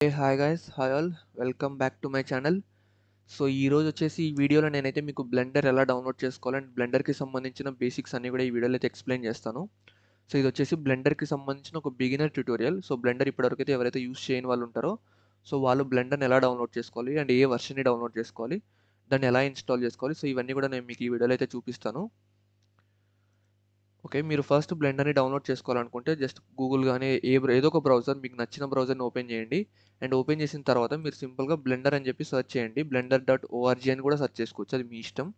Hey hi guys hi all welcome back to my channel. So ఈ రోజు వచ్చేసి ఈ వీడియోలో నేనైతే మీకు బ్లెండర్ ఎలా డౌన్లోడ్ చేసుకోవాలి అండ్ బ్లెండర్కి సంబంధించిన బేసిక్స్ అన్ని కూడా ఈ వీడియోలో అయితే ఎక్స్ప్లెయిన్ చేస్తాను. సో ఇది వచ్చేసి బ్లెండర్కి సంబంధించిన ఒక బిగినర్ ట్యూటోరియల్. సో బ్లెండర్ ఇప్పటివరకు అయితే ఎవరైతే యూస్ చేయని వాళ్ళు ఉంటారో సో వాళ్ళు బ్లెండర్ని ఎలా డౌన్లోడ్ చేసుకోవాలి అండ్ ఏ వర్షన్ని డౌన్లోడ్ చేసుకోవాలి, దాన్ని ఎలా ఇన్స్టాల్ చేసుకోవాలి, సో ఇవన్నీ కూడా నేను మీకు ఈ వీడియోలో అయితే చూపిస్తాను. ఓకే, మీరు ఫస్ట్ బ్లెండర్ని డౌన్లోడ్ చేసుకోవాలనుకుంటే జస్ట్ గూగుల్ కానీ ఏదో ఒక బ్రౌజర్ మీకు నచ్చిన బ్రౌజర్ని ఓపెన్ చేయండి. అండ్ ఓపెన్ చేసిన తర్వాత మీరు సింపుల్గా బ్లెండర్ అని చెప్పి సెర్చ్ చేయండి. blender.org అని కూడా సెర్చ్ చేసుకోవచ్చు, అది మీ ఇష్టం.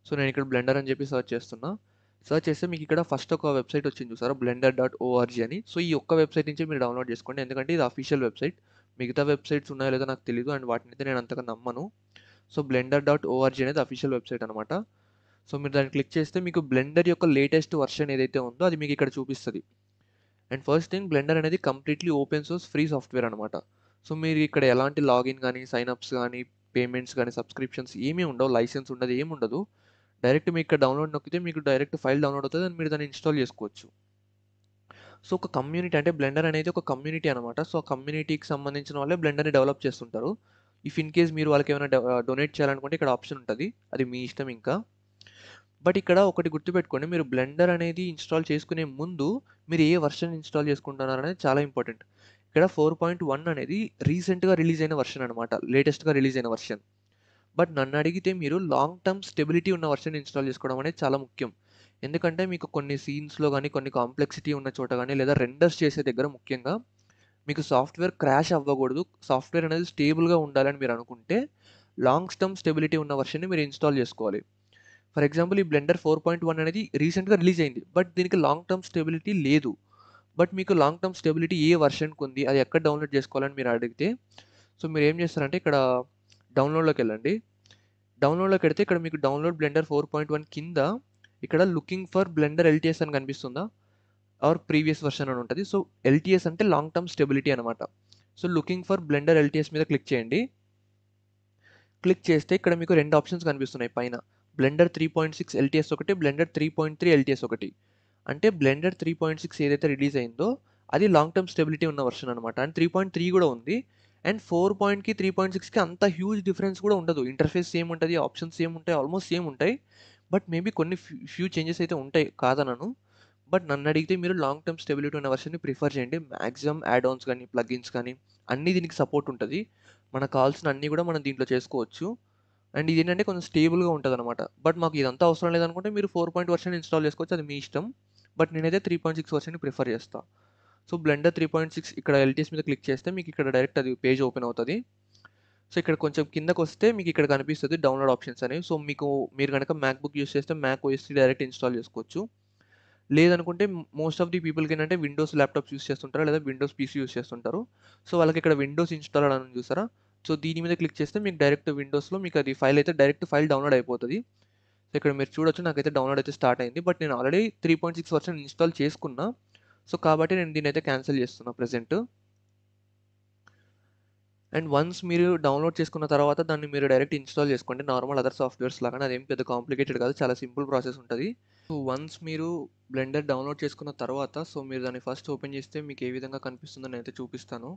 సో నేను ఇక్కడ బ్లెండర్ అని చెప్పి సెర్చ్ చేస్తున్నా. సెర్చ్ చేస్తే మీకు ఇక్కడ ఫస్ట్ ఒక వెబ్సైట్ వచ్చింది చూసారా, blender.org అని. సో ఈ ఒక్క వెబ్సైట్ నుంచి మీరు డౌన్లోడ్ చేసుకోండి, ఎందుకంటే ఇది అఫీషియల్ వెబ్సైట్. మిగతా వెబ్సైట్స్ ఉన్నాయో లేదో నాకు తెలియదు అండ్ వాటిని అయితే నేను అంతగా నమ్మను. సో blender.org అనేది అఫీషియల్ వెబ్సైట్ అనమాట. సో మీరు దాన్ని క్లిక్ చేస్తే మీకు బ్లెండర్ యొక్క లేటెస్ట్ వర్షన్ ఏదైతే ఉందో అది మీకు ఇక్కడ చూపిస్తుంది. అండ్ ఫస్ట్ థింగ్, బ్లెండర్ అనేది completely open source free software అనమాట. సో మీరు ఇక్కడ ఎలాంటి లాగిన్ కానీ సైన్అప్స్ కానీ పేమెంట్స్ కానీ సబ్స్క్రిప్షన్స్ ఏమీ ఉండవు, లైసెన్స్ ఉండదు, ఏమి ఉండదు. డైరెక్ట్ మీకు ఇక్కడ డౌన్లోడ్ నొక్కితే మీకు డైరెక్ట్ ఫైల్ డౌన్లోడ్ అవుతుంది అండ్ మీరు దాన్ని ఇన్స్టాల్ చేసుకోవచ్చు. సో ఒక కమ్యూనిటీ, అంటే బ్లెండర్ అనేది ఒక కమ్యూనిటీ అనమాట. సో ఆ కమ్యూనిటీకి సంబంధించిన వాళ్ళే బ్లెండర్ని డెవలప్ చేస్తుంటారు. ఇఫ్ ఇన్ కేస్ మీరు వాళ్ళకి ఏమైనా డొనేట్ చేయాలనుకుంటే ఇక్కడ ఆప్షన్ ఉంటుంది, అది మీ ఇష్టం ఇంకా. బట్ ఇక్కడ ఒకటి గుర్తుపెట్టుకోండి, మీరు బ్లెండర్ అనేది ఇన్స్టాల్ చేసుకునే ముందు మీరు ఏ వర్షన్ ఇన్స్టాల్ చేసుకుంటున్నారు అనేది చాలా ఇంపార్టెంట్. ఇక్కడ 4.1 అనేది రీసెంట్గా రిలీజ్ అయిన వర్షన్ అనమాట, లేటెస్ట్గా రిలీజ్ అయిన వర్షన్. బట్ నన్ను అడిగితే మీరు లాంగ్ టర్మ్ స్టెబిలిటీ ఉన్న వర్షన్ ఇన్స్టాల్ చేసుకోవడం అనేది చాలా ముఖ్యం. ఎందుకంటే మీకు కొన్ని సీన్స్లో కానీ కొన్ని కాంప్లెక్సిటీ ఉన్న చోట కానీ లేదా రెండర్స్ చేసే దగ్గర ముఖ్యంగా మీకు సాఫ్ట్వేర్ క్రాష్ అవ్వకూడదు, సాఫ్ట్వేర్ అనేది స్టేబుల్గా ఉండాలని మీరు అనుకుంటే లాంగ్ టర్మ్ స్టెబిలిటీ ఉన్న వర్షన్ని మీరు ఇన్స్టాల్ చేసుకోవాలి. ఫర్ ఎగ్జాంపుల్ ఈ బ్లెండర్ 4.1 అనేది రీసెంట్గా రిలీజ్ అయింది, బట్ దీనికి లాంగ్ టర్మ్ స్టెబిలిటీ లేదు. బట్ మీకు లాంగ్ టర్మ్ స్టెబిలిటీ ఏ వర్షన్కి ఉంది, అది ఎక్కడ డౌన్లోడ్ చేసుకోవాలని మీరు అడిగితే సో మీరు ఏం చేస్తారంటే ఇక్కడ డౌన్లోడ్లోకి వెళ్ళండి. డౌన్లోడ్లోకి వెళ్తే ఇక్కడ మీకు డౌన్లోడ్ బ్లెండర్ 4.1 కింద ఇక్కడ లుకింగ్ ఫర్ బ్లెండర్ ఎల్టీఎస్ అని కనిపిస్తుందా, ఆర్ ప్రీవియస్ వర్షన్ అని ఉంటుంది. సో ఎల్టీఎస్ అంటే లాంగ్ టర్మ్ స్టెబిలిటీ అనమాట. So looking for Blender LTS మీద క్లిక్ చేయండి. క్లిక్ చేస్తే ఇక్కడ మీకు రెండు ఆప్షన్స్ కనిపిస్తున్నాయి పైన, బ్లెండర్ 3.6 ఎల్టీఎస్ ఒకటి, బ్లెండర్ 3.3 ఎల్టీఎస్ ఒకటి. అంటే బ్లెండర్ 3.6 ఏదైతే రిలీజ్ అయిందో అది లాంగ్ టర్మ్ స్టెబిలిటీ ఉన్న వర్షన్ అనమాట. అండ్ 3.3 కూడా ఉంది. అండ్ 4.కి 3.6కి అంత హ్యూజ్ డిఫరెన్స్ కూడా ఉండదు, ఇంటర్ఫేస్ సేమ్ ఉంటుంది, ఆప్షన్స్ సేమ్ ఉంటాయి, ఆల్మోస్ట్ సేమ్ ఉంటాయి. బట్ మేబీ కొన్ని ఫ్యూ చేంజెస్ అయితే ఉంటాయి, కాదనను. బట్ నన్ను అడిగితే మీరు లాంగ్ టర్మ్ స్టెబిలిటీ ఉన్న వర్షన్ని ప్రిఫర్ చేయండి. మ్యాక్సిమం యాడ్ ఆన్స్ కానీ ప్లగిన్స్ కానీ అన్నీ దీనికి సపోర్ట్ ఉంటుంది. మనకు కావాల్సిన అన్నీ కూడా మనం దీంట్లో చేసుకోవచ్చు. అండ్ ఇది ఏంటంటే కొంచెం స్టేబుల్గా ఉంటుంది అనమాట. బట్ మాకు ఇదంతా అవసరం లేదనుకుంటే మీరు 4 వర్షన్ ఇన్స్టాల్ చేసుకోవచ్చు, అది మీ ఇష్టం. బట్ నేనైతే 3.6 వర్షన్ని ప్రిఫర్ చేస్తాను. సో బ్లెండర్ 3.6 ఇక్కడ ఎల్టీఎస్ మీద క్లిక్ చేస్తే మీకు ఇక్కడ డైరెక్ట్ అది పేజ్ ఓపెన్ అవుతుంది. సో ఇక్కడ కొంచెం కిందకు వస్తే మీకు ఇక్కడ కనిపిస్తుంది డౌన్లోడ్ ఆప్షన్స్ అనేవి. సో మీరు కనుక మ్యాక్బుక్ యూస్ చేస్తే మ్యాక్ ఓఎస్ డైరెక్ట్ ఇన్స్టాల్ చేసుకోవచ్చు. లేదనుకుంటే మోస్ట్ ఆఫ్ ది పీపుల్కి ఏంటంటే విండోస్ ల్యాప్టాప్స్ యూస్ చేస్తుంటారు లేదా విండోస్ పీసీ యూస్ చేస్తుంటారు. సో వాళ్ళకి ఇక్కడ విండోస్ ఇన్స్టాల్ అని చూసారా, సో దీని మీద క్లిక్ చేస్తే మీకు డైరెక్ట్ విండోస్లో మీకు అది ఫైల్ అయితే డైరెక్ట్ ఫైల్ డౌన్లోడ్ అయిపోతుంది. సో ఇక్కడ మీరు చూడొచ్చు, నాకైతే డౌన్లోడ్ అయితే స్టార్ట్ అయింది. బట్ నేను ఆల్రెడీ 3.6 వర్షన్ ఇన్స్టాల్ చేసుకున్నా. సో కాబట్టి నేను దీని అయితే క్యాన్సిల్ చేస్తున్నా ప్రెజెంట్. అండ్ వన్స్ మీరు డౌన్లోడ్ చేసుకున్న తర్వాత దాన్ని మీరు డైరెక్ట్ ఇన్స్టాల్ చేసుకోండి, నార్మల్ అదర్ సాఫ్ట్వేర్స్ లాగానే. అదేం పెద్ద కాంప్లికేటెడ్ కాదు, చాలా సింపుల్ ప్రాసెస్ ఉంటుంది. సో వన్స్ మీరు బ్లెండర్ డౌన్లోడ్ చేసుకున్న తర్వాత సో మీరు దాన్ని ఫస్ట్ ఓపెన్ చేస్తే మీకు ఏ విధంగా కనిపిస్తుందో నేనైతే చూపిస్తాను.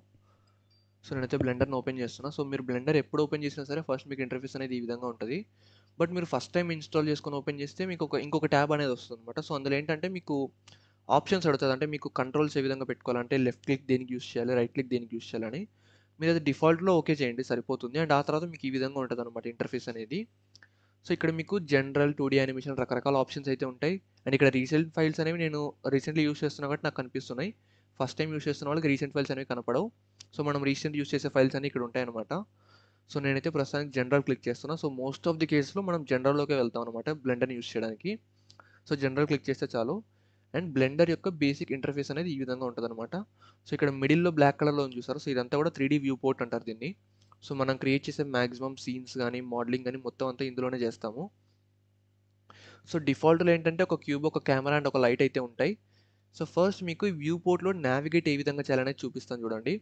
సో నేనైతే బ్లెండర్ని ఓపెన్ చేస్తున్నా. సో మీరు బ్లెండర్ ఎప్పుడు ఓపెన్ చేసినా సరే ఫస్ట్ మీకు ఇంటర్ఫేస్ అనేది ఈ విధంగా ఉంటుంది. బట్ మీరు ఫస్ట్ టైం ఇన్స్టాల్ చేసుకొని ఓపెన్ చేస్తే మీకు ఇంకొక ట్యాబ్ అనేది వస్తుంది అనమాట. సో అందులో ఏంటంటే మీకు ఆప్షన్స్ అడుగుతుంది, అంటే మీకు కంట్రోల్స్ ఏ విధంగా పెట్టుకోవాలంటే లెఫ్ట్ క్లిక్ దేనికి యూస్ చేయాలి, రైట్ క్లిక్ దేనికి యూస్ చేయాలని. మీరు అది డిఫాల్ట్లో ఓకే చేయండి సరిపోతుంది. అండ్ ఆ తర్వాత మీకు ఈ విధంగా ఉంటుంది అనమాట ఇంటర్ఫేస్ అనేది. సో ఇక్కడ మీకు జనరల్ 2D యానిమేషన్ రకరకాల ఆప్షన్స్ అయితే ఉంటాయి. అండ్ ఇక్కడ రీసెంట్ ఫైల్స్ అనేవి నేను రీసెంట్లీ యూస్ చేస్తున్నా కాబట్టి నాకు కనిపిస్తున్నాయి. ఫస్ట్ టైం యూస్ చేస్తున్న వాళ్ళకి రీసెంట్ ఫైల్స్ అనేవి కనపడవు. సో మనం రీసెంట్ యూస్ చేసే ఫైల్స్ అన్ని ఇక్కడ ఉంటాయి అనమాట. సో నేనైతే ప్రస్తుతానికి జనరల్ క్లిక్ చేస్తున్నా. సో మోస్ట్ ఆఫ్ ది కేసులో మనం జనరల్లోకే వెళ్తాం అనమాట బ్లెండర్ని యూస్ చేయడానికి. సో జనరల్ క్లిక్ చేస్తే చాలు. అండ్ బ్లెండర్ యొక్క బేసిక్ ఇంటర్ఫేస్ అనేది ఈ విధంగా ఉంటుంది అనమాట. సో ఇక్కడ మిడిల్లో బ్లాక్ కలర్లో ఉంది చూసారు, సో ఇదంతా కూడా 3D వ్యూ పోర్ట్ అంటారు దీన్ని. సో మనం క్రియేట్ చేసే మ్యాక్సిమం సీన్స్ కానీ మోడలింగ్ కానీ మొత్తం అంతా ఇందులోనే చేస్తాము. సో డిఫాల్ట్లో ఏంటంటే ఒక క్యూబ్, ఒక కెమెరా అండ్ ఒక లైట్ అయితే ఉంటాయి. సో ఫస్ట్ మీకు ఈ వ్యూ పోర్ట్లో నావిగేట్ ఏ విధంగా చేయాలనేది చూపిస్తాను చూడండి.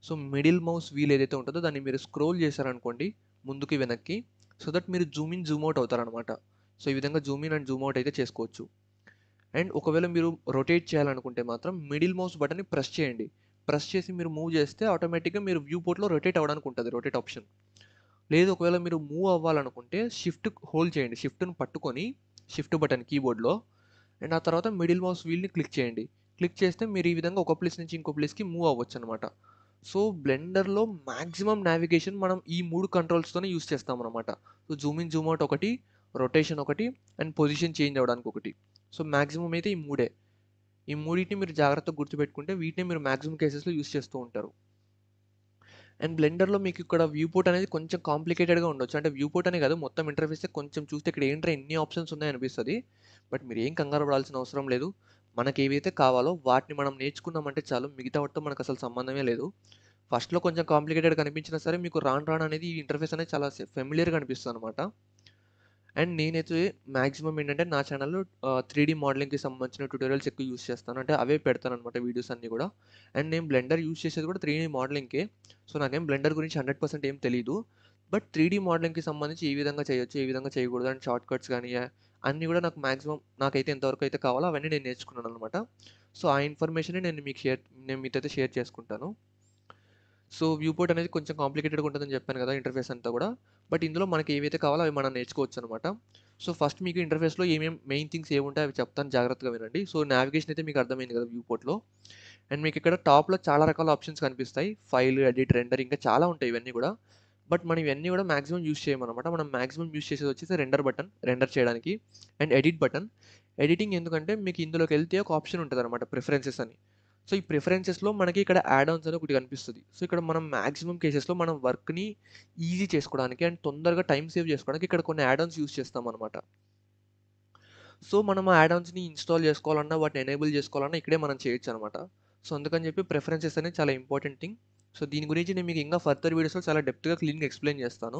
సో మిడిల్ మౌస్ వీల్ ఏదైతే ఉంటుందో దాన్ని మీరు స్క్రోల్ చేశారనుకోండి ముందుకి వెనక్కి, సో దట్ మీరు జూమ్ ఇన్ జూమ్ అవుట్ అవుతారనమాట. సో ఈ విధంగా zoom in and zoom out అయితే చేసుకోవచ్చు. అండ్ ఒకవేళ మీరు రొటేట్ చేయాలనుకుంటే మాత్రం మిడిల్ మౌస్ బటన్ని ప్రెస్ చేయండి. ప్రెస్ చేసి మీరు మూవ్ చేస్తే ఆటోమేటిక్‌గా మీరు వ్యూ పోర్ట్‌లో రొటేట్ అవ్వడానికి ఉంటది రొటేట్ ఆప్షన్. లేదు ఒకవేళ మీరు మూవ్ అవ్వాలనుకుంటే షిఫ్ట్ హోల్డ్ చేయండి. షిఫ్ట్‌ని పట్టుకొని షిఫ్ట్ బటన్ కీబోర్డ్‌లో అండ్ ఆ తర్వాత మిడిల్ మౌస్ వీల్‌ని క్లిక్ చేయండి. క్లిక్ చేస్తే మీరు ఈ విధంగా ఒక ప్లేస్ నుంచి ఇంకో ప్లేస్‌కి మూవ్ అవ్వొచ్చనమాట. సో, బ్లెండర్‌లో మాక్సిమం నావిగేషన్ మనం ఈ 3 కంట్రోల్స్‌తోనే యూజ్ చేస్తామనమాట. So, zoom in, zoom out ఒకటి, రొటేషన్ ఒకటి అండ్ పొజిషన్ చేంజ్ అవ్వడానికి ఒకటి. సో, మాక్సిమం అయితే ఈ మూడే. ఈ మూడిటిని మీరు జాగ్రత్తగా గుర్తుపెట్టుకుంటే వీటినే మీరు మాక్సిమం కేసెస్‌లో యూజ్ చేస్తూ ఉంటారు. అండ్ బ్లెండర్‌లో మీకు ఇక్కడ వ్యూ పోర్ట్ అనేది కొంచెం కాంప్లికేటెడ్‌గా ఉండొచ్చు. అంటే వ్యూ పోర్ట్ అనే కాదు మొత్తం ఇంటర్ఫేసే కొంచెం చూస్తే ఇక్కడ ఏంట్రా ఇన్ని ఆప్షన్స్ ఉన్నాయనిపిస్తది. బట్ మీరేం కంగారు పడాల్సిన అవసరం లేదు. మనకేవైతే కావాలో వాటిని మనం నేర్చుకున్నామంటే చాలు. మిగతా వాటితో మనకసలు సంబంధమే లేదు. ఫస్ట్‌లో కొంచెం కాంప్లికేటెడ్‌గా అనిపించినా సరే మీకు రాను రాను అనేది ఈ ఇంటర్ఫేస్ అనేది చాలా ఫెమిలియర్‌గా అనిపిస్తదనమాట. అండ్ నేనైతే మాక్సిమం ఏంటంటే నా ఛానల్‌లో 3డీ మోడలింగ్‌కి సంబంధించిన ట్యుటోరియల్స్ ఎక్కువ యూజ్ చేస్తాను. అంటే అవే పెడతాననమాట వీడియోస్ అన్నీ గూడా. అండ్ నేను బ్లెండర్ యూజ్ చేసేది కూడా 3డీ మోడలింగ్‌కే. సో, నాకేం బ్లెండర్ గురించి 100% ఏం తెలీదు. బట్ 3డీ మోడలింగ్‌కి సంబంధించి ఏ విధంగా చేయొచ్చు, ఏ విధంగా చేయకూడదు అండ్ షార్ట్ కట్స్ గానీ అన్నీ గూడా నాకు మాక్సిమం నాకైతే ఎంతవరకు అయితే కావాలో అవన్నీ నేను నేర్చుకున్నాననమాట. సో, ఆ ఇన్ఫర్మేషనే నేను మీతో అయితే షేర్ చేసుకుంటాను. సో, వ్యూ పోర్ట్ అనేది కొంచెం కాంప్లికేటెడ్‌గా ఉంటదని చెప్పాను కదా! ఇంటర్ఫేస్ అంతా గూడా. బట్ ఇందులో మనకి ఏవైతే కావాలో అవి మనం నేర్చుకోవచ్చనమాట. సో, ఫస్ట్ మీకు ఇంటర్ఫేస్‌లో మెయిన్ థింగ్స్ ఏముంటాయో అవి చెప్తాను జాగ్రత్తగా వినండి. సో, నావిగేషన్ అయితే మీకు అర్థమైంది కదా! వ్యూ పోర్ట్‌లో. అండ్ మీకు ఇక్కడ టాప్‌లో చాలా రకాల ఆప్షన్స్ కనిపిస్తాయి. ఫైల్, ఎడిట్, రెండర్ ఇంకా చాలా ఉంటాయి ఇవన్నీ గూడా. బట్ మనం ఇవన్నీ గూడా మాక్సిమం యూజ్ చేయమనమాట. మనం మాక్సిమం యూజ్ చేసేది వచ్చేసి రెండర్ బటన్, రెండర్ చేయడానికి అండ్ ఎడిట్ బటన్. ఎడిటింగ్ ఎందుకంటే మీకు ఇందులోకెళ్తే ఒక ఆప్షన్ ఉంటదనమాట ప్రిఫరెన్సెస్ అని. సో, ఈ ప్రిఫరెన్సెస్‌లో మనకి ఇక్కడ యాడ్ ఆన్స్ అని ఒకటి కనిపిస్తది. సో, ఇక్కడ మనం మాక్సిమం కేసెస్‌లో మనం వర్క్‌ని ఈజీ చేసుకోవడానికి అండ్ తొందరగా టైమ్ సేవ్ చేసుకోవడానికి ఇక్కడ కొన్ని యాడ్ ఆన్స్ యూజ్ చేస్తామనమాట. సో, మనం ఆ యాడ్ ఆన్స్‌ని ఇన్‌స్టాల్ చేసుకోవాలన్నా, వాటిని ఎనేబుల్ చేసుకోవాలన్నా ఇక్కడే మనం చేయొచ్చనమాట. సో, అందుకని చెప్పి ప్రిఫరెన్సెస్ అనేది చాలా ఇంపార్టెంట్ థింగ్. సో, దీని గురించి నేను మీకు ఇంకా ఫర్దర్ వీడియోస్‌లో చాలా డెప్త్‌గా క్లీన్‌గా ఎక్స్‌ప్లెయిన్ చేస్తాను.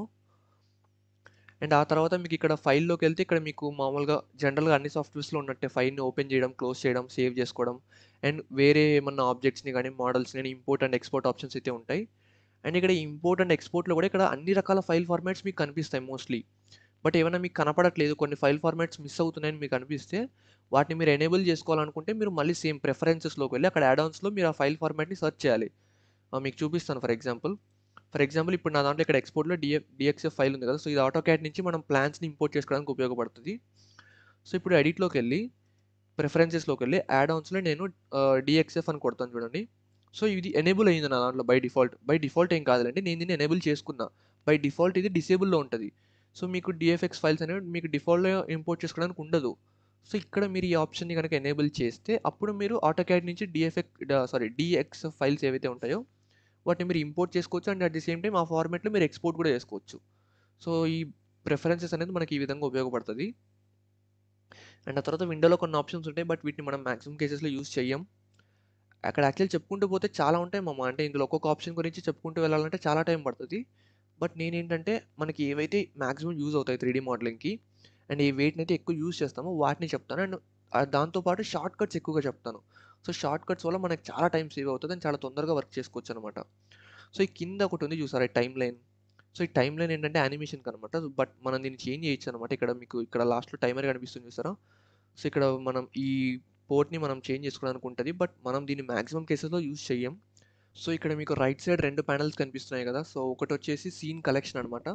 అండ్ ఆ తర్వాత మీకు ఇక్కడ ఫైల్‌లోకెళ్తే ఇక్కడ మీకు మామూలుగా జనరల్‌గా అన్ని సాఫ్ట్‌వేర్స్‌లో ఉన్నట్టే ఫైల్‌ని ఓపెన్ చేయడం, క్లోజ్ చేయడం, సేవ్ చేసుకోవడం అండ్ వేరే ఏమన్నా ఆబ్జెక్ట్స్‌ని గానీ, మోడల్స్‌ని గానీ ఇంపోర్ట్ అండ్ ఎక్స్‌పోర్ట్ ఆప్షన్స్ అయితే ఉంటాయి. అండ్ ఇక్కడ ఇంపోర్ట్ అండ్ ఎక్స్‌పోర్ట్‌లో కూడా ఇక్కడ అన్ని రకాల ఫైల్ ఫార్మాట్స్ మీకు కనిపిస్తాయి మోస్ట్‌లీ. బట్ ఏమన్నా మీకు కనపడట్లేదు కొన్ని ఫైల్ ఫార్మాట్స్ మిస్ అవుతున్నాయని మీకు అనిపిస్తే, వాటిని మీరు ఎనేబుల్ చేసుకోవాలనుకుంటే మీరు మళ్ళీ సేమ్ ప్రిఫరెన్సెస్‌లోకి వెళ్లి అక్కడ యాడ్ ఆన్స్‌లో మీరు ఆ ఫైల్ ఫార్మాట్‌ని సెర్చ్ చేయాలి. మీకు చూపిస్తాను ఫర్ ఎగ్జాంపుల్ ఇప్పుడు నా దాంట్లో ఇక్కడ ఎక్స్‌పోర్ట్‌లో డీఎక్స్ఎఫ్ ఫైల్ ఉంది కదా! సో, ఇది ఆటోకాడ్ నుంచి మనం ప్లాన్స్‌ని ఇంపోర్ట్ చేసుకోవడానికి ఉపయోగపడుతది. సో, ఇప్పుడు ఎడిట్‌లోకెళ్ళి ప్రిఫరెన్సెస్‌లోకెళ్ళి యాడ్ ఆన్స్‌లో నేను డీఎక్స్ఎఫ్ అని కొడతాను చూడండి. సో, ఇది ఎనేబుల్ అయింది నా దాంట్లో బై డిఫాల్ట్. బై డిఫాల్ట్ ఏం కాదులెండి. నేను దీన్ని ఎనేబుల్ చేసుకున్నా. బై డిఫాల్ట్ ఇది డిసేబుల్‌లో ఉంటది. సో, మీకు డీఎఫ్ఎక్స్ ఫైల్స్ అనేవి మీకు డిఫాల్ట్‌లో ఇంపోర్ట్ చేసుకోవడానికి ఉండదు. సో, ఇక్కడ మీరు ఈ ఆప్షన్‌ని గనక ఎనేబుల్ చేస్తే అప్పుడు మీరు ఆటోకాడ్ నుంచి డీఎక్స్ఎఫ్ ఫైల్స్ ఏవైతే ఉంటాయో వాటిని మీరు ఇంపోర్ట్ చేసుకోవచ్చు. And at the same time ఆ ఫార్మాట్‌లో మీరు ఎక్స్‌పోర్ట్ కూడా చేసుకోవచ్చు. సో, ఈ ప్రిఫరెన్సెస్ అనేది మనకి ఈ విధంగా ఉపయోగపడతది. అండ్ ఆ తర్వాత విండోలో కొన్ని ఆప్షన్స్ ఉంటాయి. బట్ వీటిని మనం మాక్సిమం కేసెస్‌లో యూజ్ చెయ్యం. అక్కడ యాక్చువల్లీ చెప్పుకుంటూ పోతే చాలా ఉంటాయి మామ. అంటే ఇందులో ఒక్కొక్క ఆప్షన్ గురించి చెప్పుకుంటూ వెళ్ళాలంటే చాలా టైం పడతది. బట్ నేనేంటంటే మనకి ఏవైతే మాక్సిమం యూజ్ అవుతాయి 3డీ మోడలింగ్‌కి అండ్ వేటినైతే ఎక్కువ యూజ్ చేస్తామో వాటిని చెప్తాను. అండ్ దాంతో పాటు షార్ట్ కట్స్ ఎక్కువగా చెప్తాను. సో, షార్ట్ కట్స్ వల్ల మనకి చాలా టైం సేవ్ అవుతది. అండ్ చాలా తొందరగా వర్క్ చేసుకోవచ్చనమాట. సో, ఈ కింద ఒకటుంది చూసారా ఈ టైమ్ లైన్. సో, ఈ టైమ్ లైన్ ఏంటంటే యానిమేషన్‌కనమాట. బట్ మనం దీన్ని చేంజ్ చేయొచ్చనమాట. ఇక్కడ మీకు ఇక్కడ లాస్ట్‌లో టైమర్ కనిపిస్తుంది చూసారా? సో, ఇక్కడ మనం ఈ పోర్ట్‌ని మనం చేంజ్ చేసుకోవడానికి ఉంటది. బట్ మనం దీన్ని మాక్సిమం కేసెస్‌లో యూజ్ చెయ్యం. సో, ఇక్కడ మీకు రైట్ సైడ్ 2 పానెల్స్ కనిపిస్తున్నాయి గదా! సో, ఒకటొచ్చేసి సీన్ కలెక్షన్ అనమాట.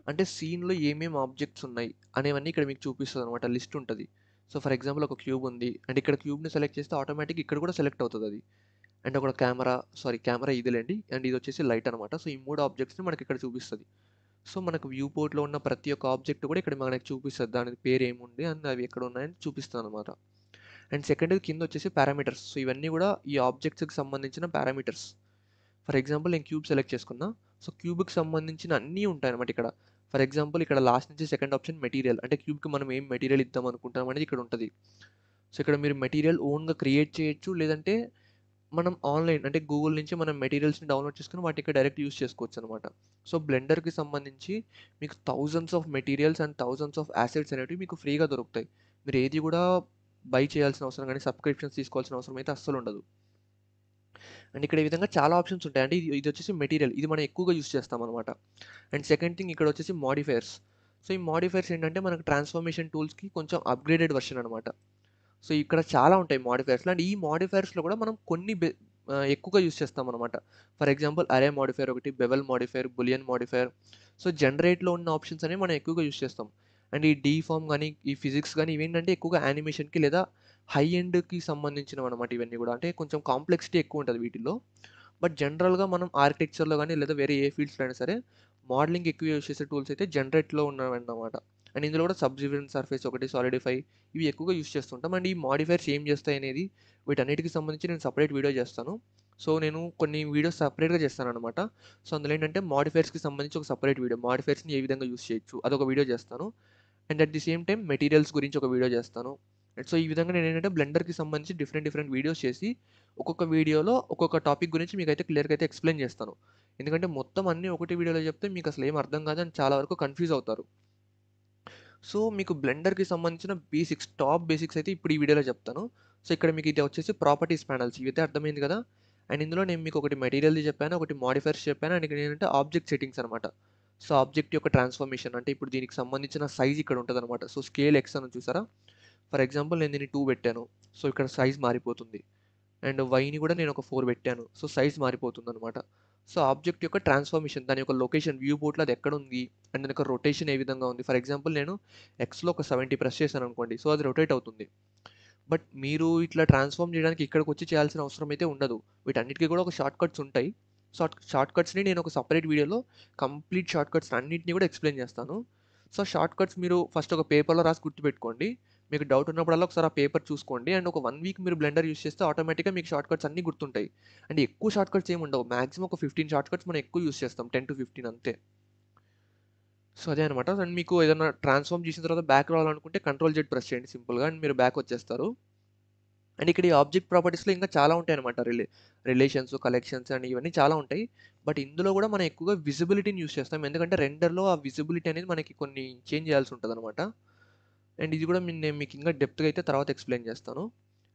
అంటే సీన్‌లో ఏమేమి ఆబ్జెక్ట్స్ ఉన్నాయి అనేవన్నీ ఇక్కడ మీకు చూపిస్తదనమాట. లిస్ట్ ఉంటది. సో, ఫర్ ఎగ్జాంపుల్ ఒక క్యూబ్ ఉంది. అండ్ ఇక్కడ క్యూబ్‌ని సెలెక్ట్ చేస్తే ఆటోమేటిక్‌గా ఇక్కడ కూడా సెలెక్ట్ అవుతదది. అండ్ ఒక కెమెరా ఇదిలెండి. అండ్ ఇదొచ్చేసి లైట్ అనమాట. సో, ఈ 3 ఆబ్జెక్ట్స్‌ని మనకిక్కడ చూపిస్తది. సో, మనకు వ్యూ పోర్ట్‌లో ఉన్న ప్రతి ఒక్క ఆబ్జెక్ట్ కూడా ఇక్కడ మనకు చూపిస్తది. దాని పేరేముంది అండ్ అవి ఎక్కడున్నాయని చూపిస్తదనమాట. అండ్ సెకండ్‌ది కిందొచ్చేసి పారామీటర్స్. సో, ఇవన్నీ గూడా ఈ ఆబ్జెక్ట్స్‌కి సంబంధించిన పారామీటర్స్. ఫర్ ఎగ్జాంపుల్ నేను క్యూబ్ సెలెక్ట్ చేసుకున్నా. సో, క్యూబ్‌కి సంబంధించిన అన్నీ ఉంటాయన్నమాట ఇక్కడ. ఫర్ ఎగ్జాంపుల్ ఇక్కడ లాస్ట్ నుంచి సెకండ్ ఆప్షన్ మెటీరియల్. అంటే క్యూబ్‌కి మనం ఏం మెటీరియల్ ఇద్దాం అనుకుంటాం అనేది ఇక్కడ ఉంటది. సో, ఇక్కడ మీరు మెటీరియల్ ఓన్‌గా క్రియేట్ చేయొచ్చు. లేదంటే మనం ఆన్‌లైన్ అంటే గూగుల్ నుంచి మనం మెటీరియల్స్‌ని డౌన్‌లోడ్ చేసుకొని వాటిని ఇక్కడ డైరెక్ట్ యూజ్ చేసుకోవచ్చనమాట. సో, బ్లెండర్‌కి సంబంధించి మీకు thousands of materials and thousands of assets అనేటివి మీకు ఫ్రీగా దొరుకుతాయి. మీరు ఏది గూడా బై చేయాల్సిన అవసరం గాని, సబ్‌స్క్రిప్షన్స్ తీసుకోవాల్సిన అవసరం అయితే అస్సలుండదు. అండ్ ఇక్కడ ఈ విధంగా చాలా ఆప్షన్స్ ఉంటాయి. అంటే ఇదొచ్చేసి మెటీరియల్. ఇది మనం ఎక్కువగా యూజ్ చేస్తామనమాట. అండ్ సెకండ్ థింగ్ ఇక్కడొచ్చేసి మోడిఫైయర్స్. సో, ఈ మోడిఫైయర్స్ ఏంటంటే మనకు ట్రాన్స్‌ఫర్మేషన్ టూల్స్‌కి కొంచెం అప్‌గ్రేడెడ్ వెర్షన్ అనమాట. సో, ఇక్కడ చాలా ఉంటాయి మోడిఫైయర్స్‌లో. అండ్ ఈ మోడిఫైయర్స్‌లో కూడా మనం కొన్ని ఎక్కువగా యూజ్ చేస్తామనమాట. ఫర్ ఎగ్జాంపుల్ అరే మోడిఫైయర్ ఒకటి, bevel modifier, boolean modifier. So, జనరేట్‌లో ఉన్న ఆప్షన్స్ అనేవి మనం ఎక్కువగా యూజ్ చేస్తాం. అండ్ ఈ డీఫార్మ్ గాని, ఈ ఫిజిక్స్ గాని ఇవేంటంటే ఎక్కువగా యానిమేషన్‌కి లేదా హై ఎండ్‌కి సంబంధించినవనమాట ఇవన్నీ గూడా. అంటే కొంచెం కాంప్లెక్సిటీ ఎక్కువుంటది వీటిల్లో. బట్ జనరల్‌గా మనం ఆర్కిటెక్చర్‌లో గాని లేదా వేరే ఏ ఫీల్డ్స్‌లో అయినా సరే మోడలింగ్‌కి ఎక్కువ యూజ్ చేసే టూల్స్ అయితే జనరేట్‌లో ఉన్నవన్నమాట. అండ్ ఇందులో కూడా సబ్‌జివియెంట్ సర్ఫేస్ ఒకటి, సాలిడిఫై ఇవి ఎక్కువగా యూజ్ చేస్తుంటాం. అండ్ ఈ మోడిఫైయర్స్ ఏం చేస్తాయనేది వీటన్నిటికి సంబంధించి నేను సెపరేట్ వీడియో చేస్తాను. సో, నేను కొన్ని వీడియోస్ సెపరేట్‌గా చేస్తాననమాట. సో, అందులో ఏంటంటే మోడిఫైయర్స్‌కి సంబంధించి ఒక సెపరేట్ వీడియో, మోడిఫైయర్స్‌ని ఏ విధంగా యూజ్ చేయొచ్చు అదొక వీడియో చేస్తాను. And at the same time materials గురించి ఒక వీడియో చేస్తాను. అండ్ సో, ఈ విధంగా నేనేంటంటే బ్లెండర్‌కి సంబంధించి డిఫరెంట్ డిఫరెంట్ వీడియోస్ చేసి ఒక్కొక్క వీడియోలో ఒక్కొక్క టాపిక్ గురించి మీకైతే క్లియర్‌గా అయితే ఎక్స్‌ప్లెయిన్ చేస్తాను. ఎందుకంటే మొత్తం అన్నీ ఒకటే వీడియోలో చెప్తే మీకసలు ఏం అర్థం కాదు అండ్ చాలా వరకు కన్‌ఫ్యూజ్ అవుతారు. సో, మీకు బ్లెండర్‌కి సంబంధించిన బేసిక్స్, టాప్ బేసిక్స్ అయితే ఇప్పుడు ఈ వీడియోలో చెప్తాను. సో, ఇక్కడ మీకు ఇది వచ్చేసి ప్రాపర్టీస్ ప్యానెల్స్ ఇవైతే అర్థమైంది కదా! అండ్ ఇందులో నేను మీకు ఒకటి మెటీరియల్‌ది చెప్పాను, ఒకటి మోడిఫైయర్స్ చెప్పాను అండ్ ఇక్కడ ఏంటంటే ఆబ్జెక్ట్ సెట్టింగ్స్ అనమాట. సో, ఆబ్జెక్ట్ యొక్క ట్రాన్స్‌ఫర్మేషన్ అంటే ఇప్పుడు దీనికి సంబంధించిన సైజ్ ఇక్కడ ఉంటదనమాట. సో, స్కేల్ ఎక్స్ అని చూసారా? ఫర్ ఎగ్జాంపుల్ నేను దీన్ని 2 పెట్టాను. సో, ఇక్కడ సైజ్ మారిపోతుంది. అండ్ వైని కూడా నేను ఒక 4 పెట్టాను. సో, సైజ్ మారిపోతుందనమాట. సో, ఆబ్జెక్ట్ యొక్క ట్రాన్స్‌ఫర్మేషన్ దాని యొక్క లొకేషన్ వ్యూ పోర్ట్‌లో అది ఎక్కడుంది? అండ్ దాని యొక్క రొటేషన్ ఏ విధంగా ఉంది? ఫర్ ఎగ్జాంపుల్ నేను ఎక్స్‌లో ఒక 70 ప్రెస్ చేశాననుకోండి. సో, అది రొటేట్ అవుతుంది. బట్ మీరు ఇట్లా ట్రాన్స్‌ఫార్మ్ చేయడానికి ఇక్కడికొచ్చి చేయాల్సిన అవసరం అయితే ఉండదు. వీటన్నిటికి కూడా ఒక షార్ట్ కట్స్ ఉంటాయి. షార్ట్ కట్స్‌ని నేను ఒక సెపరేట్ వీడియోలో కంప్లీట్ షార్ట్ కట్స్ అన్నిటిని కూడా ఎక్స్‌ప్లెయిన్ చేస్తాను. సో, షార్ట్ కట్స్ మీరు ఫస్ట్ ఒక పేపర్‌లో రాసి గుర్తుపెట్టుకోండి. మీకు డౌట్ ఉన్నప్పుడల్లా ఒకసారి ఆ పేపర్ చూసుకోండి. అండ్ ఒక 1 వీక్ మీరు బ్లెండర్ యూజ్ చేస్తే ఆటోమేటిక్‌గా మీకు షార్ట్ కట్స్ అన్నీ గుర్తుంటాయి. అండ్ ఎక్కువ షార్ట్ కట్స్ ఏమి ఉండవు. మాక్సిమం ఒక 15 షార్ట్ కట్స్ మనం ఎక్కువ యూజ్ చేస్తాం. 10-15 అంతే. సో, అదే అనమాట. అండ్ మీకు ఏదైనా ట్రాన్స్‌ఫార్మ్ చేసిన తర్వాత బ్యాక్ రావాలనుకుంటే కంట్రోల్ జెడ్ ప్రెస్ చేయండి సింపుల్‌గా అండ్ మీరు బ్యాక్ వచ్చేస్తారు. అండ్ ఇక్కడ ఈ ఆబ్జెక్ట్ ప్రాపర్టీస్‌లో ఇంకా చాలా ఉంటాయన్నమాట. రిలేషన్స్, కలెక్షన్స్ అండ్ ఇవన్నీ చాలా ఉంటాయి. బట్ ఇందులో గూడా మనం ఎక్కువగా విజిబిలిటీని యూజ్ చేస్తాం. ఎందుకంటే రెండర్‌లో ఆ విజిబిలిటీ అనేది మనకి కొన్ని చేంజ్ చేయాల్సి ఉంటదనమాట. అండ్ ఇది గూడా నేను మీకు ఇంకా డెప్త్‌గా అయితే తర్వాత ఎక్స్‌ప్లెయిన్ చేస్తాను.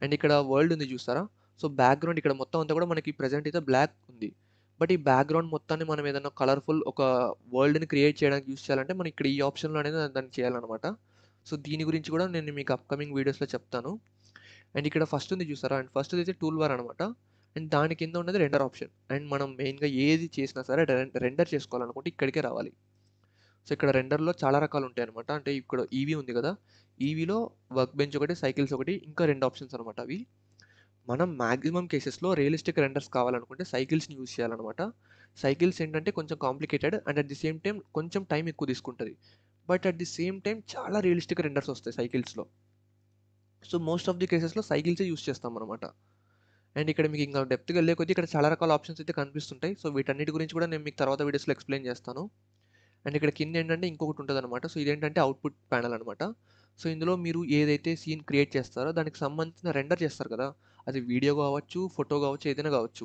అండ్ ఇక్కడ వరల్డ్ ఉంది చూసారా? సో, బ్యాక్‌గ్రౌండ్ ఇక్కడ మొత్తం అంతా కూడా మనకి ప్రెజెంట్ అయితే బ్లాక్ ఉంది. బట్ ఈ బ్యాక్‌గ్రౌండ్ మొత్తాన్ని మనం ఏదైనా కలర్‌ఫుల్ ఒక వరల్డ్‌ని క్రియేట్ చేయడానికి యూజ్ చేయాలంటే మనం ఇక్కడ ఈ ఆప్షన్‌లో అనేది దాన్ని చేయాలనమాట. సో, దీని గురించి కూడా నేను మీకు అప్‌కమింగ్ వీడియోస్‌లో చెప్తాను. అండ్ ఇక్కడ ఫస్ట్ ఉంది చూసారా? అండ్ ఫస్ట్‌ది అయితే టూల్ బార్ అనమాట. అండ్ దాని కింద ఉన్నది రెండర్ ఆప్షన్. అండ్ మనం మెయిన్‌గా ఏది చేసినా సరే రెండర్ చేసుకోవాలనుకుంటే ఇక్కడికే రావాలి. సో, ఇక్కడ రెండర్‌లో చాలా రకాలు ఉంటాయన్నమాట. అంటే ఇక్కడ ఈవీ ఉంది కదా! ఈవీలో వర్క్ బెంచ్ ఒకటి, సైకిల్స్ ఒకటి, ఇంకా 2 ఆప్షన్స్ అనమాట అవి. మనం మాక్సిమం కేసెస్‌లో రియలిస్టిక్ రెండర్స్ కావాలనుకుంటే సైకిల్స్‌ని యూజ్ చేయాలనమాట. సైకిల్స్ ఏంటంటే కొంచెం complicated and at the same time కొంచెం టైం ఎక్కువ తీసుకుంటది. But at the same time చాలా రియలిస్టిక్ రెండర్స్ వస్తాయి సైకిల్స్‌లో. సో, మోస్ట్ ఆఫ్ ది కేసెస్‌లో సైకిల్సే యూజ్ చేస్తామనమాట. అండ్ ఇక్కడ మీకు ఇంకా డెప్త్‌గా వెళ్ళే కొద్దీ ఇక్కడ చాలా రకాల ఆప్షన్స్ అయితే కనిపిస్తుంటాయి. సో, వీటన్నిటి గురించి కూడా నేను మీకు తర్వాత వీడియోస్‌లో ఎక్స్‌ప్లెయిన్ చేస్తాను. అండ్ ఇక్కడ కిందేంటంటే ఇంకొకటి ఉంటదనమాట. సో, ఇదేంటంటే అవుట్‌పుట్ ప్యానెల్ అనమాట. సో, ఇందులో మీరు ఏదైతే సీన్ క్రియేట్ చేస్తారో దానికి సంబంధించిన రెండర్ చేస్తారు కదా! అది వీడియో కావచ్చు, ఫోటో కావచ్చు, ఏదైనా కావచ్చు.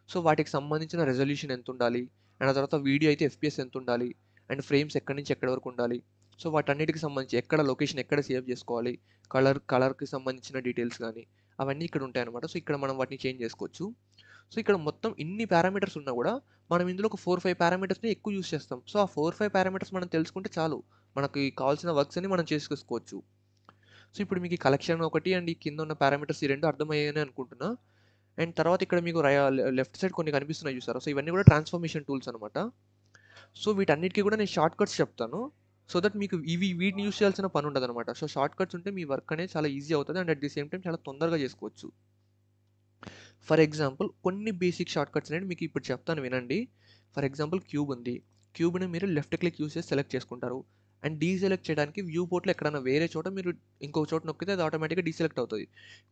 సో, వాటికి సంబంధించిన రెజల్యూషన్ ఎంతుండాలి? అండ్ ఆ తర్వాత వీడియో అయితే ఎఫ్‌పీఎస్ ఎంతుండాలి? అండ్ ఫ్రేమ్స్ ఎక్కడి నుంచి ఎక్కడి వరకు ఉండాలి? సో, వాటన్నిటికి సంబంధించి ఎక్కడ లొకేషన్ ఎక్కడ సేవ్ చేసుకోవాలి? కలర్‌కి సంబంధించిన డీటెయిల్స్ గానీ, అవన్నీ ఇక్కడ ఉంటాయన్నమాట. సో, ఇక్కడ మనం వాటిని చేంజ్ చేసుకోవచ్చు. సో, ఇక్కడ మొత్తం ఇన్ని పారామీటర్స్ ఉన్నా గూడా, మనం ఇందులో ఒక 4, 5 పారామీటర్స్‌ని ఎక్కువ యూజ్ చేస్తాం. సో, ఆ 4, 5 పారామీటర్స్ మనం తెలుసుకుంటే చాలు. మనకి కావాల్సిన వర్క్స్ అన్ని మనం చేసేసుకోవచ్చు. సో, ఇప్పుడు మీకు ఈ కలెక్షన్ ఒకటి అండ్ ఈ కింద ఉన్న పారామీటర్స్ ఈ 2 అర్థమయ్యాయని అనుకుంటున్నా. అండ్ తర్వాత ఇక్కడ మీకు లెఫ్ట్ సైడ్ కొన్ని కనిపిస్తున్నాయి చూసారా? సో, ఇవన్నీ కూడా ట్రాన్స్‌ఫర్మేషన్ టూల్స్ అనమాట. సో, వీటన్నిటికి కూడా నేను షార్ట్ కట్స్ చెప్తాను. సో దట్ మీకు వీటిని యూజ్ చేయాల్సిన పని ఉండదనమాట. సో, షార్ట్ కట్స్ ఉంటే మీ వర్క్ అనేది చాలా ఈజీ అవుతది. And at the same time చాలా తొందరగా చేసుకోవచ్చు. ఫర్ ఎగ్జాంపుల్ కొన్ని బేసిక్ షార్ట్ కట్స్ అనేవి మీకు ఇప్పుడు చెప్తాను వినండి. ఫర్ ఎగ్జాంపుల్ క్యూబ్ ఉంది. క్యూబ్‌ని మీరు లెఫ్ట్ క్లిక్ యూజ్ చేసి సెలెక్ట్ చేసుకుంటారు. అండ్ డీసెలెక్ట్ చేయడానికి వ్యూ పోర్ట్‌లో ఎక్కడైనా వేరే చోట మీరు ఇంకొక చోట నొక్కితే అది ఆటోమేటిక్‌గా డీసెలెక్ట్ అవుతది.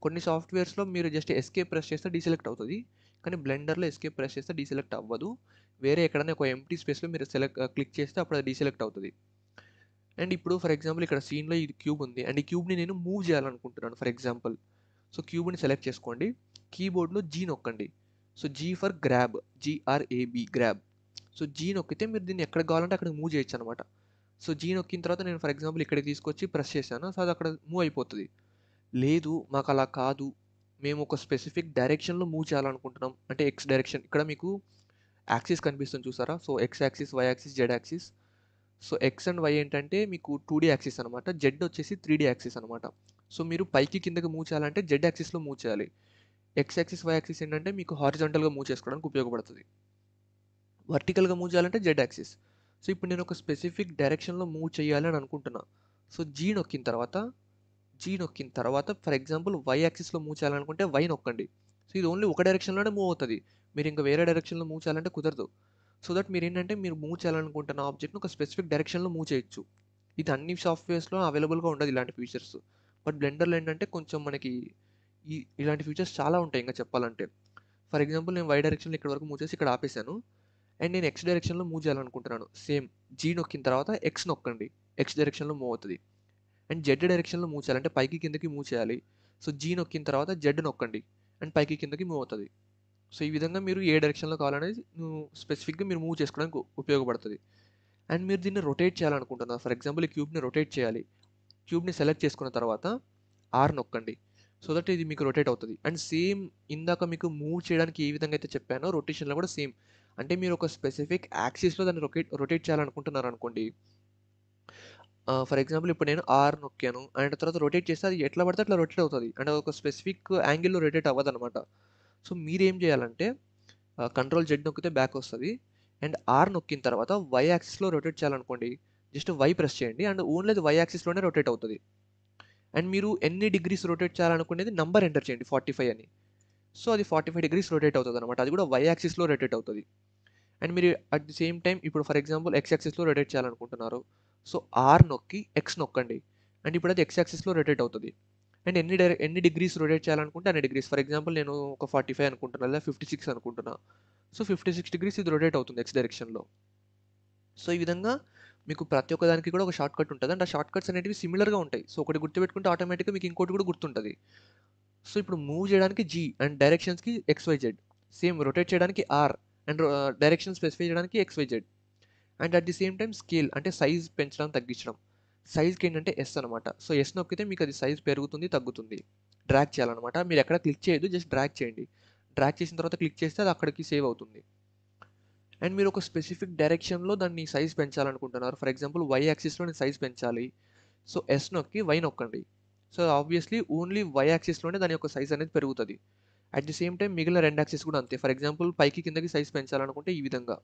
కొన్ని సాఫ్ట్‌వేర్స్‌లో మీరు జస్ట్ ఎస్కేప్ ప్రెస్ చేస్తే డీసెలెక్ట్ అవుతది. కానీ బ్లెండర్‌లో ఎస్కేప్ ప్రెస్ చేస్తే డీసెలెక్ట్ అవ్వదు. వేరే ఎక్కడైనా ఒక ఎంప్టీ స్పేస్‌లో మీరు క్లిక్ చేస్తే అప్పుడు అది డీసెలెక్ట్ అవుతది. అండ్ ఇప్పుడు ఫర్ ఎగ్జాంపుల్ ఇక్కడ సీన్‌లో ఇది క్యూబ్ ఉంది. అండ్ ఈ క్యూబ్‌ని నేను మూవ్ చేయాలనుకుంటున్నాను ఫర్ ఎగ్జాంపుల్. సో, క్యూబ్‌ని సెలెక్ట్ చేసుకోండి. కీబోర్డ్‌లో జీ నొక్కండి. So, G for grab. G R A B grab. So, G నొక్కితే మీరు దీన్ని ఎక్కడికి కావాలంటే అక్కడికి మూవ్ చేయొచ్చనమాట. సో, జీ నొక్కిన తర్వాత నేను ఫర్ ఎగ్జాంపుల్ ఇక్కడికి తీసుకొచ్చి ప్రెస్ చేశాను. సో, అది అక్కడ మూవ్ అయిపోతది. లేదు మాకలా కాదు. మేము ఒక స్పెసిఫిక్ డైరెక్షన్‌లో మూవ్ చేయాలనుకుంటున్నాం. అంటే ఎక్స్ డైరెక్షన్. ఇక్కడ మీకు యాక్సిస్ కనిపిస్తుంది చూసారా? So, X axis, Y axis, Z axis. So, X and Y ఏంటంటే మీకు 2డీ యాక్సిస్ అనమాట. జెడ్ వచ్చేసి 3డీ యాక్సిస్ అనమాట. సో, మీరు పైకి కిందకి మూవ్ చేయాలంటే జెడ్ యాక్సిస్‌లో మూవ్ చేయాలి. ఎక్స్ యాక్సిస్, వై యాక్సిస్ ఏంటంటే మీకు హారిజాంటల్‌గా మూవ్ చేసుకోవడానికి ఉపయోగపడుతది. వర్టికల్‌గా మూవ్ చేయాలంటే జెడ్ యాక్సిస్. సో, ఇప్పుడు నేను ఒక స్పెసిఫిక్ డైరెక్షన్‌లో మూవ్ చేయాలి అని అనుకుంటున్నా. సో, జీ నొక్కిన తర్వాత ఫర్ ఎగ్జాంపుల్ వై యాక్సిస్‌లో మూవ్ చేయాలనుకుంటే వై నొక్కండి. సో, ఇది ఓన్లీ ఒక డైరెక్షన్‌లోనే మూవ్ అవుతది. మీరు ఇంక వేరే డైరెక్షన్‌లో మూవ్ చేయాలంటే కుదరదు. సో దట్ మీరేంటంటే మీరు మూవ్ చేయాలనుకుంటున్న ఆబ్జెక్ట్‌ని ఒక స్పెసిఫిక్ డైరెక్షన్‌లో మూవ్ చేయొచ్చు. ఇది అన్ని సాఫ్ట్‌వేర్స్‌లో అవైలబుల్‌గా ఉండదు ఇలాంటి ఫీచర్స్. బట్ బ్లెండర్‌లో ఏంటంటే కొంచెం మనకి ఇలాంటి ఫీచర్స్ చాలా ఉంటాయి ఇంకా చెప్పాలంటే. ఫర్ ఎగ్జాంపుల్ నేను వై డైరెక్షన్‌లో ఇక్కడి వరకు మూవ్ చేసి ఇక్కడ ఆపేసాను. అండ్ నేను ఎక్స్ డైరెక్షన్‌లో మూవ్ చేయాలనుకుంటున్నాను. సేమ్ జీ నొక్కిన తర్వాత ఎక్స్ నొక్కండి. ఎక్స్ డైరెక్షన్‌లో మూవ్ అవుతది. అండ్ జెడ్ డైరెక్షన్‌లో మూవ్ చేయాలి. అంటే పైకి కిందకి మూవ్ చేయాలి. సో, జీ నొక్కిన తర్వాత జెడ్ నొక్కండి. అండ్ పైకి కిందకి మూవ్ అవుతది. సో, ఈ విధంగా మీరు ఏ డైరెక్షన్‌లో కావాలనేది స్పెసిఫిక్‌గా మీరు మూవ్ చేసుకోవడానికి ఉపయోగపడతది. అండ్ మీరు దీన్ని రొటేట్ చేయాలనుకుంటున్నారు. ఫర్ ఎగ్జాంపుల్ ఈ క్యూబ్‌ని రొటేట్ చేయాలి. క్యూబ్‌ని సెలెక్ట్ చేసుకున్న తర్వాత ఆర్ నొక్కండి. సో దట్ ఇది మీకు రొటేట్ అవుతది. అండ్ సేమ్ ఇందాక మీకు మూవ్ చేయడానికి ఏ విధంగా అయితే చెప్పానో రొటేషన్‌లో కూడా సేమ్. అంటే మీరు ఒక స్పెసిఫిక్ యాక్సిస్‌లో దాన్ని రొటేట్ చేయాలనుకుంటున్నారనుకోండి. ఫర్ ఎగ్జాంపుల్ ఇప్పుడు నేను ఆర్ నొక్కాను. అండ్ తర్వాత రొటేట్ చేస్తే అది ఎట్లా పడితే అట్లా రొటేట్ అవుతది. అంటే ఒక స్పెసిఫిక్ యాంగిల్‌లో రొటేట్ అవ్వదనమాట. సో, మీరేం చేయాలంటే కంట్రోల్ జెడ్ నొక్కితే బ్యాక్ వస్తది. అండ్ ఆర్ నొక్కిన తర్వాత వై యాక్సిస్‌లో రొటేట్ చేయాలనుకోండి. జస్ట్ వై ప్రెస్ చేయండి. అండ్ ఓన్లీ అది వై యాక్సిస్‌లోనే రొటేట్ అవుతది. అండ్ మీరు ఎన్ని డిగ్రీస్ రొటేట్ చేయాలనుకునేది నంబర్ ఎంటర్ చేయండి 45 అని. సో, అది 45 డిగ్రీస్ రొటేట్ అవుతదనమాట. అది కూడా వై యాక్సిస్‌లో రొటేట్ అవుతది. అండ్ మీరు అట్ ది సేమ్ టైమ్ ఇప్పుడు ఫర్ ఎగ్జాంపుల్ ఎక్స్ యాక్సిస్‌లో రొటేట్ చేయాలనుకుంటున్నారు. సో, ఆర్ నొక్కి ఎక్స్ నొక్కండి. అండ్ ఇప్పుడు అది ఎక్స్ యాక్సిస్‌లో రొటేట్ అవుతది. అండ్ ఎన్ని డిగ్రీస్ రొటేట్ చేయాలనుకుంటే అన్ని డిగ్రీస్. ఫర్ ఎగ్జాంపుల్ నేను ఒక 45 అనుకుంటున్నా లేదా 56 అనుకుంటున్నా. సో, 56 డిగ్రీస్ ఇది రొటేట్ అవుతుంది ఎక్స్ డైరెక్షన్‌లో. సో, ఈ విధంగా మీకు ప్రతి ఒక్క దానికి కూడా ఒక షార్ట్ కట్ ఉంటది. అండ్ ఆ షార్ట్ కట్స్ అనేటివి సిమిలర్‌గా ఉంటాయి. సో, ఒకటి గుర్తుపెట్టుకుంటే ఆటోమేటిక్‌గా మీకు ఇంకోటి కూడా గుర్తుంటది. సో, ఇప్పుడు మూవ్ చేయడానికి జీ అండ్ డైరెక్షన్స్‌కి ఎక్స్-వై-జెడ్. సేమ్ రొటేట్ చేయడానికి ఆర్ అండ్ డైరెక్షన్ స్పెసిఫై చేయడానికి X Y Z. And at the same time scale అంటే సైజ్ పెంచడం, తగ్గించడం. సైజ్‌కి ఏంటంటే ఎస్ అనమాట. సో, ఎస్ నొక్కితే మీకు అది సైజ్ పెరుగుతుంది, తగ్గుతుంది. డ్రాగ్ చేయాలనమాట. మీరు ఎక్కడ క్లిక్ చేయొద్దు. జస్ట్ డ్రాగ్ చేయండి. డ్రాగ్ చేసిన తర్వాత క్లిక్ చేస్తే అది అక్కడికి సేవ్ అవుతుంది. అండ్ మీరు ఒక స్పెసిఫిక్ డైరెక్షన్‌లో దాన్ని సైజ్ పెంచాలనుకుంటున్నారు. ఫర్ ఎగ్జాంపుల్ వై యాక్సిస్‌లో నేను సైజ్ పెంచాలి. సో, ఎస్ నొక్కి వై నొక్కండి. సో, ఆబ్వియస్‌లీ ఓన్లీ వై యాక్సిస్‌లోనే దాని యొక్క సైజ్ అనేది పెరుగుతది. అట్ ది సేమ్ టైమ్ మిగిలిన 2 యాక్సిస్ కూడా అంతే. ఫర్ ఎగ్జాంపుల్ పైకి, కిందకి సైజ్ పెంచాలనుకుంటే ఈ విధంగా.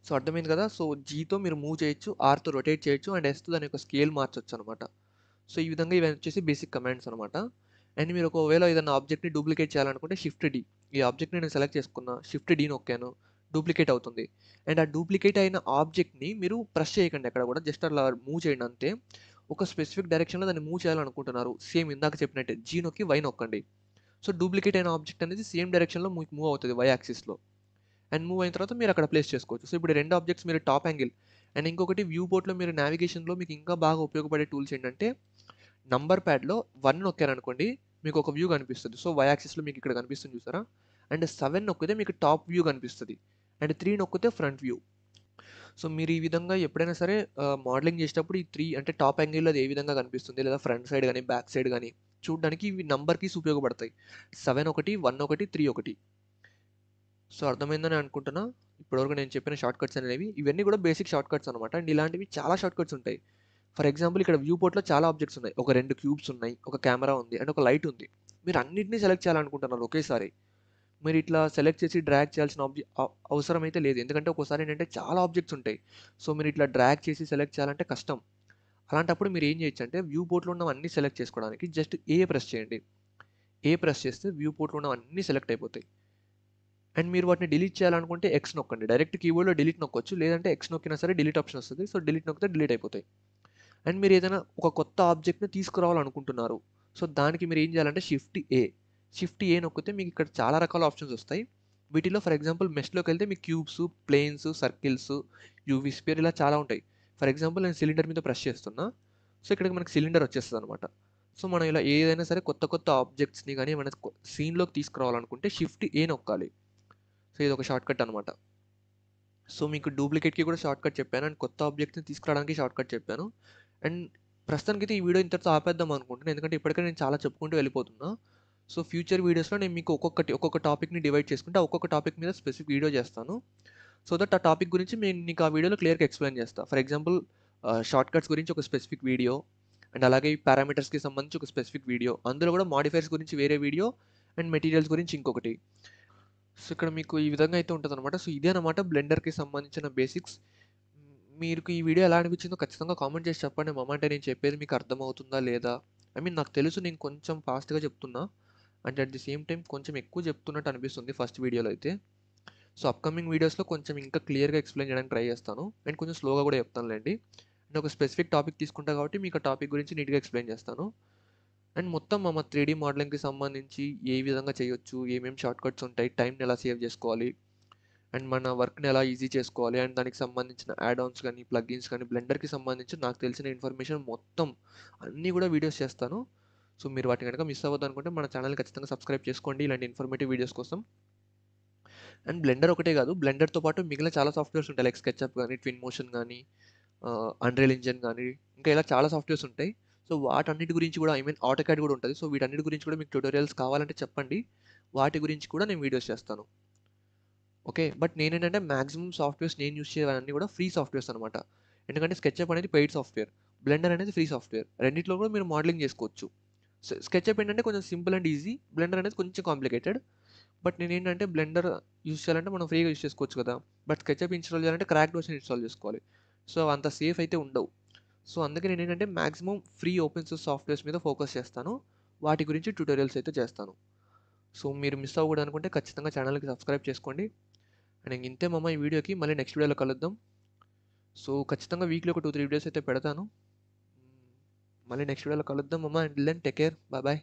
సో, అర్థమైంది కదా! సో, జీతో మీరు మూవ్ చేయొచ్చు. ఆర్‌తో రొటేట్ చేయొచ్చు. అండ్ ఎస్‌తో దాని యొక్క స్కేల్ మార్చొచ్చనమాట. సో, ఈ విధంగా ఇవన్నీ వచ్చేసి బేసిక్ కమాండ్స్ అనమాట. అండ్ మీరు ఒకవేళ ఏదైనా ఆబ్జెక్ట్‌ని డూప్లికేట్ చేయాలనుకుంటే షిఫ్ట్ డి. ఈ ఆబ్జెక్ట్‌ని నేను సెలెక్ట్ చేసుకున్నా. షిఫ్ట్ డి నొక్కాను. డూప్లికేట్ అవుతుంది. అండ్ ఆ డూప్లికేట్ అయిన ఆబ్జెక్ట్‌ని మీరు ప్రెస్ చేయకండి ఎక్కడ కూడా. జస్ట్ అలా మూవ్ చేయండి అంతే. ఒక స్పెసిఫిక్ డైరెక్షన్‌లో దాన్ని మూవ్ చేయాలనుకుంటున్నారు. సేమ్ ఇందాక చెప్పినట్టే జీ నొక్కి వై నొక్కండి. సో, డూప్లికేట్ అయిన ఆబ్జెక్ట్ అనేది సేమ్ డైరెక్షన్‌లో మీకు మూవ్ అవుతది వై యాక్సిస్‌లో. అండ్ మూవ్ అయిన తర్వాత మీరు అక్కడ ప్లేస్ చేసుకోవచ్చు. సో, ఇప్పుడు 2 ఆబ్జెక్ట్స్ మీరు టాప్ యాంగిల్ అండ్ ఇంకొకటి వ్యూ పోర్ట్‌లో మీరు నావిగేషన్‌లో మీకు ఇంకా బాగా ఉపయోగపడే టూల్స్ ఏంటంటే నంబర్ ప్యాడ్‌లో 1 నొక్కారనుకోండి మీకు ఒక వ్యూ కనిపిస్తది. సో, వై యాక్సిస్‌లో మీకు ఇక్కడ కనిపిస్తుంది చూసారా? అండ్ 7 నొక్కితే మీకు టాప్ వ్యూ కనిపిస్తది. అండ్ 3 నొక్కితే ఫ్రంట్ వ్యూ. సో, మీరు ఈ విధంగా ఎప్పుడైనా సరే మోడలింగ్ చేసేటప్పుడు ఈ 3 అంటే టాప్ యాంగిల్‌లో అది ఏ విధంగా కనిపిస్తుంది లేదా ఫ్రంట్ సైడ్ గాని, బ్యాక్ సైడ్ గాని చూడడానికి ఇవి నంబర్ కీస్ ఉపయోగపడతాయి. 7 ఒకటి, 1 ఒకటి, 3 ఒకటి. సో, అర్థమైందని అనుకుంటున్నా. ఇప్పటివరకు నేను చెప్పిన షార్ట్ కట్స్ అనేవి ఇవన్నీ కూడా బేసిక్ షార్ట్ కట్స్ అనమాట. అండ్ ఇలాంటివి చాలా షార్ట్ కట్స్ ఉంటాయి. ఫర్ ఎగ్జాంపుల్ ఇక్కడ వ్యూ పోర్ట్‌లో చాలా ఆబ్జెక్ట్స్ ఉన్నాయి. ఒక 2 క్యూబ్స్ ఉన్నాయి. ఒక కెమెరా ఉంది. అండ్ ఒక లైట్ ఉంది. మీరు అన్నిటిని సెలెక్ట్ చేయాలనుకుంటున్నారు ఒకేసారి. మీరు ఇట్లా సెలెక్ట్ చేసి డ్రాగ్ చేయాల్సిన అవసరం అయితే లేదు. ఎందుకంటే ఒక్కోసారి ఏంటంటే చాలా ఆబ్జెక్ట్స్ ఉంటాయి. సో, మీరు ఇట్లా డ్రాగ్ చేసి సెలెక్ట్ చేయాలంటే కష్టం. అలాంటప్పుడు మీరు ఏం చేయొచ్చంటే వ్యూ పోర్ట్‌లో ఉన్నవన్నీ సెలెక్ట్ చేసుకోవడానికి జస్ట్ ఏ ప్రెస్ చేయండి. ఏ ప్రెస్ చేస్తే వ్యూ పోర్ట్‌లో ఉన్నవన్నీ సెలెక్ట్ అయిపోతాయి. అండ్ మీరు వాటిని డిలీట్ చేయాలనుకుంటే ఎక్స్ నొక్కండి. డైరెక్ట్ కీబోర్డ్‌లో డిలీట్ నొక్కొచ్చు. లేదంటే ఎక్స్ నొక్కినా సరే డిలీట్ ఆప్షన్ వస్తది. సో, డిలీట్ నొక్కితే డిలీట్ అయిపోతాయి. అండ్ మీరు ఏదైనా ఒక కొత్త ఆబ్జెక్ట్‌ని తీసుకురావాలనుకుంటున్నారు. సో, దానికి మీరు ఏం చేయాలంటే షిఫ్ట్ ఏ. షిఫ్ట్ ఏ నొక్కితే మీకు ఇక్కడ చాలా రకాల ఆప్షన్స్ వస్తాయి. వీటిలో ఫర్ ఎగ్జాంపుల్ మెష్‌లోకెళ్తే మీకు cubes, planes, circles, UV sphere ఇలా చాలా ఉంటాయి. ఫర్ ఎగ్జాంపుల్ నేను సిలిండర్ మీద ప్రెస్ చేస్తున్నా. సో, ఇక్కడికి మనకి సిలిండర్ వచ్చేస్తదనమాట. సో, మనం ఇలా ఏదైనా సరే కొత్త కొత్త ఆబ్జెక్ట్స్‌ని గాని ఏమైనా సీన్‌లోకి తీసుకురావాలనుకుంటే షిఫ్ట్ ఏ నొక్కాలి. సో, ఇదొక షార్ట్‌కట్ అనమాట. సో, మీకు డూప్లికేట్‌కి కూడా షార్ట్‌కట్ చెప్పాను. అండ్ కొత్త ఆబ్జెక్ట్‌ని తీసుకురావడానికి షార్ట్‌కట్ చెప్పాను. అండ్ ప్రస్తుతానికైతే ఈ వీడియో ఇంతటితో ఆపేద్దాం అనుకుంటున్నాను. ఎందుకంటే ఇప్పటికే నేను చాలా చెప్పుకుంటూ వెళ్ళిపోతున్నా. సో, ఫ్యూచర్ వీడియోస్‌లో నేను మీకు ఒక్కొక్క టాపిక్‌ని డివైడ్ చేసుకుంటే, ఆ ఒక్కొక్క టాపిక్ మీద స్పెసిఫిక్ వీడియో చేస్తాను. సో దట్ ఆ టాపిక్ గురించి నేను నీకు ఆ వీడియోలో క్లియర్‌గా ఎక్స్‌ప్లెయిన్ చేస్తా. ఫర్ ఎగ్జాంపుల్ షార్ట్‌కట్స్ గురించి ఒక స్పెసిఫిక్ వీడియో అండ్ అలాగే ఈ పారామీటర్స్‌కి సంబంధించి ఒక స్పెసిఫిక్ వీడియో. అందులో కూడా మోడిఫైయర్స్ గురించి వేరే వీడియో అండ్ మెటీరియల్స్ గురించి ఇంకొకటి. సో, ఇక్కడ మీకు ఈ విధంగా అయితే ఉంటదనమాట. సో, ఇదే అనమాట బ్లెండర్‌కి సంబంధించిన బేసిక్స్. మీకు ఈ వీడియో ఎలా అనిపించిందో ఖచ్చితంగా కామెంట్ చేసి చెప్పండి మామ. అంటే నేను చెప్పేది మీకు అర్థమవుతుందా లేదా? ఐ మీన్ నాకు తెలుసు నేను కొంచెం ఫాస్ట్‌గా చెప్తున్నా. And at the same time కొంచెం ఎక్కువ చెప్తున్నట్టు అనిపిస్తుంది ఫస్ట్ వీడియోలో అయితే. సో, అప్‌కమింగ్ వీడియోస్‌లో కొంచెం ఇంకా క్లియర్‌గా ఎక్స్‌ప్లెయిన్ చేయడానికి ట్రై చేస్తాను. అండ్ కొంచెం స్లోగా కూడా చెప్తానులెండి. అండ్ ఒక స్పెసిఫిక్ టాపిక్ తీసుకుంటా కాబట్టి మీకు ఆ టాపిక్ గురించి నీట్‌గా ఎక్స్‌ప్లెయిన్ చేస్తాను. అండ్ మొత్తం మామ 3డీ మోడలింగ్‌కి సంబంధించి ఏ విధంగా చేయొచ్చు, ఏమేం షార్ట్‌కట్స్ ఉంటాయి, టైమ్‌ని ఎలా సేవ్ చేసుకోవాలి, అండ్ మన వర్క్‌ని ఎలా ఈజీ చేసుకోవాలి, అండ్ దానికి సంబంధించిన యాడ్ ఆన్స్ గానీ, ప్లగిన్స్ కానీ, బ్లెండర్‌కి సంబంధించి నాకు తెలిసిన ఇన్ఫర్మేషన్ మొత్తం అన్నీ కూడా వీడియోస్ చేస్తాను. సో, మీరు వాటిని గనక మిస్ అవ్వద్దనుకుంటే మన ఛానల్‌ని ఖచ్చితంగా సబ్స్క్రైబ్ చేసుకోండి ఇలాంటి ఇన్ఫర్మేటివ్ వీడియోస్ కోసం. అండ్ బ్లెండర్ ఒకటే కాదు, బ్లెండర్‌తో పాటు మిగిలిన చాలా సాఫ్ట్‌వేర్స్ ఉంటాయి. లైక్ స్కెచ్‌అప్ గానీ, ట్విన్ మోషన్ గానీ, అన్‌రియల్ ఇంజిన్ గానీ, ఇంకా ఇలా చాలా సాఫ్ట్‌వేర్స్ ఉంటాయి. సో, వాటన్నిటి గురించి కూడా ఐ మీన్ ఆటోకాడ్ కూడా ఉంటది. సో, వీటన్నిటి గురించి కూడా మీకు ట్యుటోరియల్స్ కావాలంటే చెప్పండి. వాటి గురించి కూడా నేను వీడియోస్ చేస్తాను. ఓకే. బట్ నేనేంటంటే మాక్సిమం సాఫ్ట్‌వేర్స్ నేను యూజ్ చేసేవన్నీ కూడా ఫ్రీ సాఫ్ట్‌వేర్స్ అనమాట. ఎందుకంటే స్కెచ్‌అప్ అనేది పెయిడ్ సాఫ్ట్‌వేర్. బ్లెండర్ అనేది ఫ్రీ సాఫ్ట్‌వేర్. రెండిట్లో కూడా మీరు మోడలింగ్ చేసుకోవచ్చు. స్కెచ్‌అప్ ఏంటంటే కొంచెం సింపుల్ అండ్ ఈజీ. బ్లెండర్ అనేది కొంచెం కాంప్లికేటెడ్. బట్ నేనేంటంటే బ్లెండర్ యూజ్ చేయాలంటే మనం ఫ్రీగా యూజ్ చేసుకోవచ్చు కదా! బట్ స్కెచ్‌అప్ ఇన్‌స్టాల్ చేయాలంటే క్రాక్డ్ వర్షన్ ఇన్‌స్టాల్ చేసుకోవాలి. సో, అంత సేఫ్ అయితే ఉండవు. సో, అందుకే నేనేంటంటే maximum free open source softwares మీద ఫోకస్ చేస్తాను. వాటి గురించి ట్యుటోరియల్స్ అయితే చేస్తాను. సో, మీరు మిస్ అవ్వకూడదనుకుంటే ఖచ్చితంగా ఛానల్‌కి సబ్స్క్రైబ్ చేసుకోండి. అండ్ ఇంతే మామ ఈ వీడియోకి. మళ్ళీ నెక్స్ట్ వీడియోలో కలుద్దాం. సో, ఖచ్చితంగా వీక్‌లీ ఒక 2, 3 వీడియోస్ అయితే పెడతాను. మళ్ళీ నెక్స్ట్ వీడియోలో కలుద్దాం మామ. Until then take care. Bye bye.